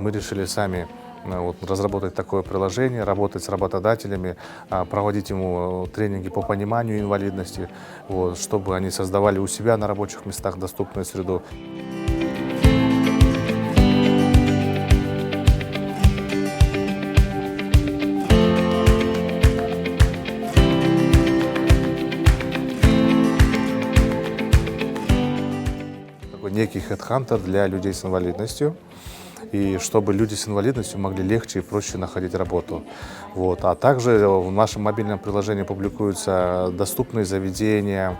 Мы решили сами разработать такое приложение, работать с работодателями, проводить ему тренинги по пониманию инвалидности, чтобы они создавали у себя на рабочих местах доступную среду. Такой некий хедхантер для людей с инвалидностью, и чтобы люди с инвалидностью могли легче и проще находить работу. А также в нашем мобильном приложении публикуются доступные заведения,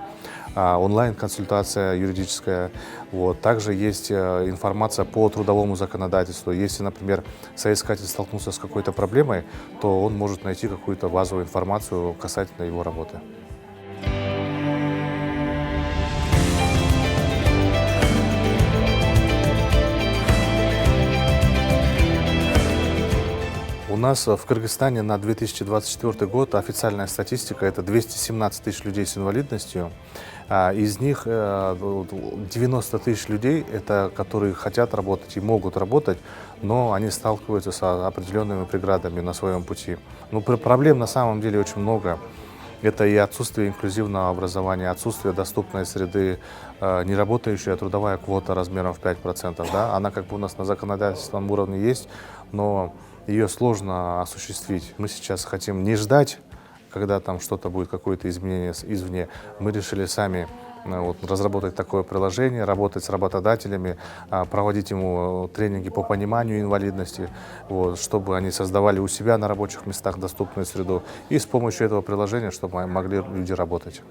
онлайн-консультация юридическая. Также есть информация по трудовому законодательству. Если, например, соискатель столкнулся с какой-то проблемой, то он может найти какую-то базовую информацию касательно его работы. У нас в Кыргызстане на 2024 год официальная статистика — это 217 тысяч людей с инвалидностью. Из них 90 тысяч людей, это которые хотят работать и могут работать, но они сталкиваются с определенными преградами на своем пути. Проблем на самом деле очень много. Это и отсутствие инклюзивного образования, отсутствие доступной среды, неработающая трудовая квота размером в 5%. Да? Она у нас на законодательственном уровне есть, но ее сложно осуществить. Мы сейчас хотим не ждать, когда там что-то будет, какое-то изменение извне. Мы решили сами разработать такое приложение, работать с работодателями, проводить ему тренинги по пониманию инвалидности, чтобы они создавали у себя на рабочих местах доступную среду, и с помощью этого приложения, чтобы могли люди работать.